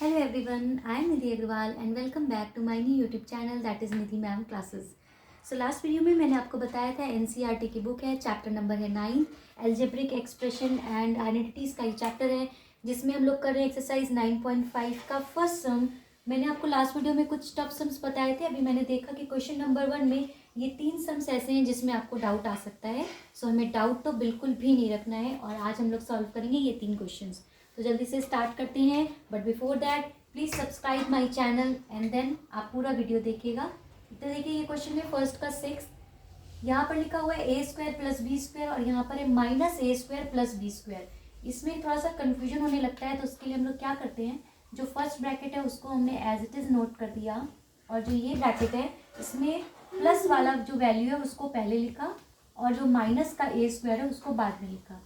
Hello everyone, I am Nidhi Agrawal and welcome back to my new YouTube channel that is Nidhi Ma'am Classes. So last video में मैंने आपको बताया था NCERT की book है, chapter number है 9 algebraic expression and identities का ये चैप्टर है जिसमें हम लोग कर रहे हैं एक्सरसाइज 9.5 का फर्स्ट सम। मैंने आपको लास्ट वीडियो में कुछ टफ सम्स बताए थे। अभी मैंने देखा कि क्वेश्चन नंबर 1 में ये 3 सम्स ऐसे हैं जिसमें आपको डाउट आ सकता है। सो हमें डाउट तो बिल्कुल भी नहीं रखना है और आज हम लोग सॉल्व करेंगे ये 3 क्वेश्चंस। तो जल्दी से स्टार्ट करते हैं, but before that please subscribe my channel and then आप पूरा वीडियो देखिएगा। तो देखिए ये क्वेश्चन है फर्स्ट का 6। यहाँ पर लिखा हुआ है A square plus B square और यहाँ पर है माइनस ए स्क्वायर प्लस बी स्क्वायर। इसमें थोड़ा सा कन्फ्यूजन होने लगता है, तो उसके लिए हम लोग क्या करते हैं, जो फर्स्ट ब्रैकेट है उसको हमने एज इट इज़ नोट कर दिया और जो ये ब्रैकेट है इसमें प्लस वाला जो वैल्यू है उसको पहले लिखा और जो माइनस का ए स्क्वायर है उसको बाद में लिखा।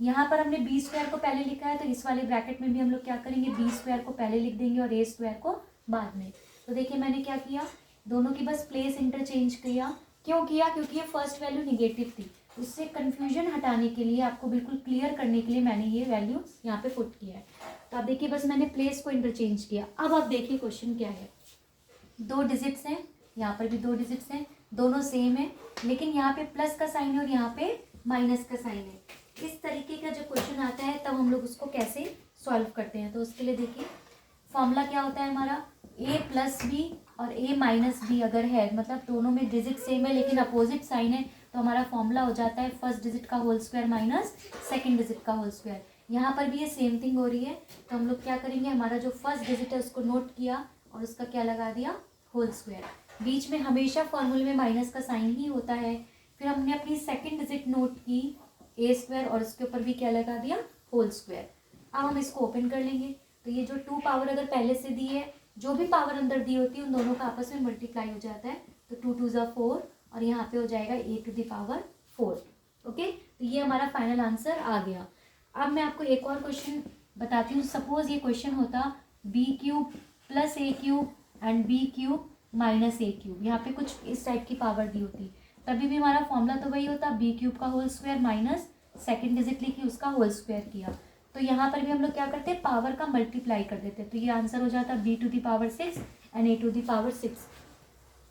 यहाँ पर हमने बी स्क्वायर को पहले लिखा है, तो इस वाले ब्रैकेट में भी हम लोग क्या करेंगे, बी स्क्वायर को पहले लिख देंगे और ए स्क्वायर को बाद में। तो देखिए मैंने क्या किया, दोनों की बस प्लेस इंटरचेंज किया। क्यों किया? क्योंकि ये फर्स्ट वैल्यू निगेटिव थी, उससे कन्फ्यूजन हटाने के लिए, आपको बिल्कुल क्लियर करने के लिए मैंने ये वैल्यू यहाँ पे पुट किया है। तो आप देखिए बस मैंने प्लेस को इंटरचेंज किया। अब आप देखिए क्वेश्चन क्या है, 2 डिजिट्स हैं, यहाँ पर भी 2 डिजिट्स हैं, दोनों सेम है, लेकिन यहाँ पे प्लस का साइन है और यहाँ पे माइनस का साइन है। इस तरीके का जब क्वेश्चन आता है तब हम लोग उसको कैसे सॉल्व करते हैं। तो उसके लिए देखिए फॉर्मूला क्या होता है हमारा, a प्लस बी और a माइनस बी अगर है, मतलब दोनों में डिजिट सेम है लेकिन अपोजिट साइन है, तो हमारा फॉर्मूला हो जाता है फर्स्ट डिजिट का whole square minus second digit का होल स्क्वायर। यहाँ पर भी ये सेम थिंग हो रही है, तो हम लोग क्या करेंगे, हमारा जो फर्स्ट डिजिट है उसको नोट किया और उसका क्या लगा दिया, होल स्क्वायर। बीच में हमेशा फॉर्मूले में माइनस का साइन ही होता है। फिर हमने अपनी सेकेंड डिजिट नोट की ए स्क्वायर और उसके ऊपर भी क्या लगा दिया, होल स्क्वायर। अब हम इसको ओपन कर लेंगे, तो ये जो 2 पावर अगर पहले से दी है, जो भी पावर अंदर दी होती है उन दोनों का आपस में मल्टीप्लाई हो जाता है, तो 2 2 ज़ा 4 और यहाँ पे हो जाएगा a to the power 4। Okay, तो ये हमारा फाइनल आंसर आ गया। अब मैं आपको एक और क्वेश्चन बताती हूँ। सपोज ये क्वेश्चन होता B cube plus A cube and B cube minus A cube, यहाँ पे कुछ इस टाइप की पावर दी होती, तभी भी हमारा फॉर्मूला तो वही होता, बी क्यूब का whole square minus second digit लिखी उसका होल स्क्वायर किया। तो यहाँ पर भी हम लोग क्या करते हैं, पावर का मल्टीप्लाई कर देते हैं, तो ये आंसर हो जाता B to the power 6 and A to the power 6।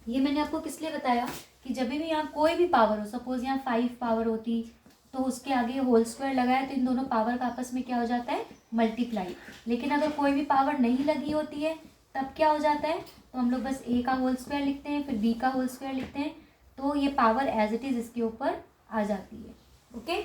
ये मैंने आपको किस लिए बताया कि जब भी यहाँ कोई भी पावर हो, सपोज यहाँ 5 पावर होती तो उसके आगे होल स्क्वायर लगाया तो इन दोनों पावर का आपस में क्या हो जाता है, मल्टीप्लाई। लेकिन अगर कोई भी पावर नहीं लगी होती है तब क्या हो जाता है, तो हम लोग बस ए का होल स्क्वायर लिखते हैं, फिर बी का होल स्क्वायर लिखते हैं, तो ये पावर एज इट इज़ इसके ऊपर आ जाती है। ओके,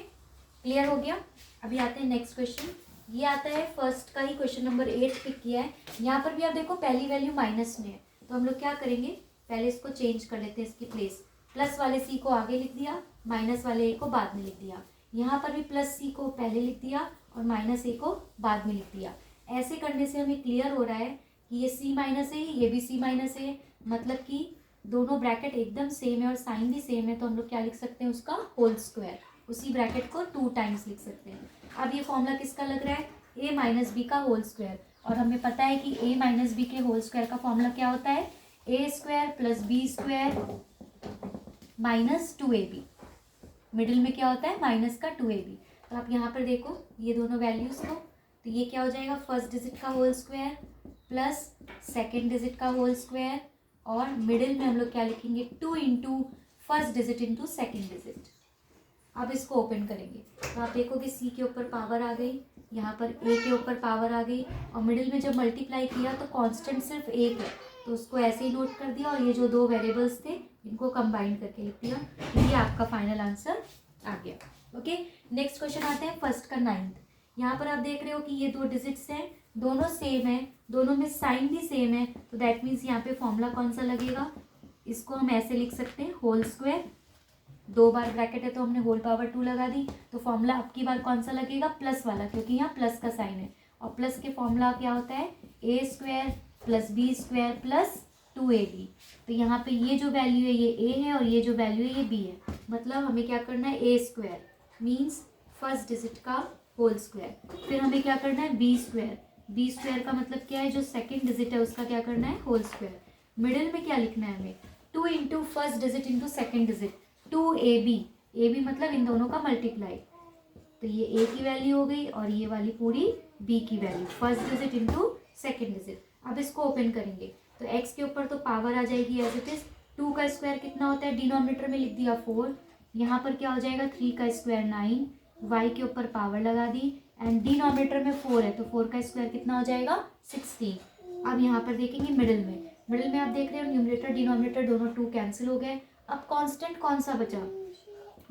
क्लियर हो गया। अभी आते हैं नेक्स्ट क्वेश्चन। ये आता है फर्स्ट का ही, क्वेश्चन नंबर 8 पिक किया है। यहाँ पर भी आप देखो पहली वैल्यू माइनस में है, तो हम लोग क्या करेंगे, पहले इसको चेंज कर लेते हैं इसकी प्लेस। प्लस वाले सी को आगे लिख दिया, माइनस वाले ए को बाद में लिख दिया। यहाँ पर भी प्लस सी को पहले लिख दिया और माइनस ए को बाद में लिख दिया। ऐसे करने से हमें क्लियर हो रहा है कि ये सी माइनस है, ये भी सी माइनस है, मतलब कि दोनों ब्रैकेट एकदम सेम है और साइन भी सेम है, तो हम लोग क्या लिख सकते हैं, उसका होल स्क्वायर, उसी ब्रैकेट को 2 टाइम्स लिख सकते हैं। अब ये फॉर्मूला किसका लग रहा है, a माइनस बी का होल स्क्वायर, और हमें पता है कि a माइनस बी के होल स्क्वायर का फॉर्मूला क्या होता है, a square plus B square minus 2ab। Middle में क्या होता है, माइनस का 2ab। तो आप यहाँ पर देखो ये दोनों वैल्यूज को, तो ये क्या हो जाएगा, फर्स्ट डिजिट का whole square plus second digit का होल स्क्वायर, और मिडिल में हम लोग क्या लिखेंगे, 2 into first digit into second digit. अब इसको ओपन करेंगे तो आप देखोगे सी के ऊपर पावर आ गई, यहाँ पर ए के ऊपर पावर आ गई, और मिडिल में जब मल्टीप्लाई किया तो कांस्टेंट सिर्फ एक है, तो उसको ऐसे ही नोट कर दिया, और ये जो 2 वेरिएबल्स थे इनको कंबाइन करके लिख दिया। ये आपका फाइनल आंसर आ गया। ओके, नेक्स्ट क्वेश्चन आते हैं फर्स्ट का 9th। यहाँ पर आप देख रहे हो कि ये 2 डिजिट्स हैं, दोनों सेम है, दोनों में साइन भी सेम है, तो दैट मीन्स यहाँ पे फॉर्मूला कौन सा लगेगा, इसको हम ऐसे लिख सकते हैं, होल स्क्वायर। 2 बार ब्रैकेट है तो हमने होल पावर 2 लगा दी, तो फॉर्मूला अब की बार कौन सा लगेगा, प्लस वाला, क्योंकि यहाँ प्लस का साइन है, और प्लस के फॉर्मूला क्या होता है, A square plus B square plus 2ab। तो यहाँ पे ये जो वैल्यू है ये a है और ये जो वैल्यू है ये b है, मतलब हमें क्या करना है, a square means first digit का होल स्क्वायर, फिर हमें क्या करना है, b स्क्वायर। b स्क्वायर का मतलब क्या है, जो सेकेंड डिजिट है उसका क्या करना है, होल स्क्वायर। मिडिल में क्या लिखना है हमें, 2 into first digit into second digit, 2ab। ab मतलब इन दोनों का मल्टीप्लाई, तो ये a की वैल्यू हो गई और ये वाली पूरी b की value, first digit into second digit. अब इसको ओपन करेंगे तो x के ऊपर तो पावर आ जाएगी एज इट इज। 2 का स्क्वायर कितना होता है, डिनोमिनेटर में लिख दिया 4, यहाँ पर क्या हो जाएगा 3 का स्क्वायर 9, y के ऊपर पावर लगा दी एंड डिनोमिनेटर में 4 है तो 4 का स्क्वायर कितना हो जाएगा 16। अब यहाँ पर देखेंगे मिडिल में आप देख रहे हो न्यूमरेटर डिनोमिनेटर दोनों 2 कैंसिल हो गए। अब कांस्टेंट कौन सा बचा,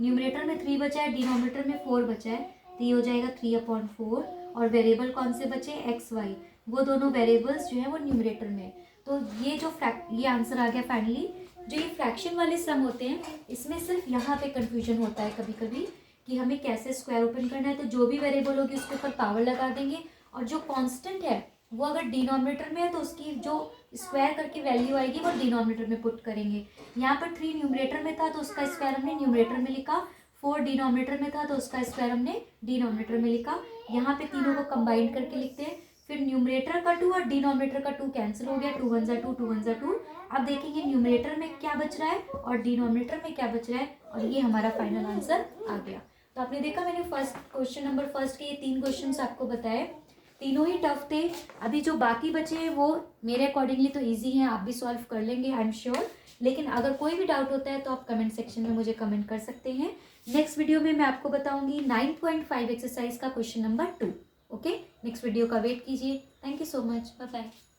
न्यूमरेटर में 3 बचा है, डिनोमिनेटर में 4 बचा है, तो ये हो जाएगा 3/4। और वेरिएबल कौन से बचे, एक्स वाई, वो दोनों वेरिएबल्स जो है वो न्यूमरेटर में। तो ये जो ये आंसर आ गया फाइनली। जो ये फ्रैक्शन वाले सम होते हैं इसमें सिर्फ यहाँ पे कंफ्यूजन होता है कभी कभी कि हमें कैसे स्क्वायर ओपन करना है। तो जो भी वेरिएबल होगी उसके ऊपर पावर लगा देंगे और जो कांस्टेंट है वो अगर डिनोमिनेटर में है तो उसकी जो स्क्वायर करके वैल्यू आएगी वो डिनोमिनेटर में पुट करेंगे। यहाँ पर 3 न्यूमरेटर में था तो उसका स्क्वायर हमने न्यूमरेटर में लिखा, 4 डिनोमिनेटर में था तो उसका स्क्वायर हमने डिनोमिनेटर में लिखा। यहाँ पे तीनों को कंबाइन करके लिखते हैं, फिर न्यूमरेटर का 2 और डिनोमिनेटर का 2 कैंसिल हो गया, 2 1 जा 2, 2 1 जा 2। अब देखेंगे न्यूमरेटर में क्या बच रहा है और डिनोमिनेटर में क्या बच रहा है और ये हमारा फाइनल आंसर आ गया। तो आपने देखा मैंने क्वेश्चन नंबर फर्स्ट के ये 3 क्वेश्चन आपको बताए, तीनों ही टफ थे। अभी जो बाकी बचे हैं वो मेरे अकॉर्डिंगली तो ईजी हैं, आप भी सॉल्व कर लेंगे आई एम श्योर। लेकिन अगर कोई भी डाउट होता है तो आप कमेंट सेक्शन में मुझे कमेंट कर सकते हैं। नेक्स्ट वीडियो में मैं आपको बताऊंगी 9.5 एक्सरसाइज का question number 2। Okay, next video का वेट कीजिए। Thank you so much, bye bye.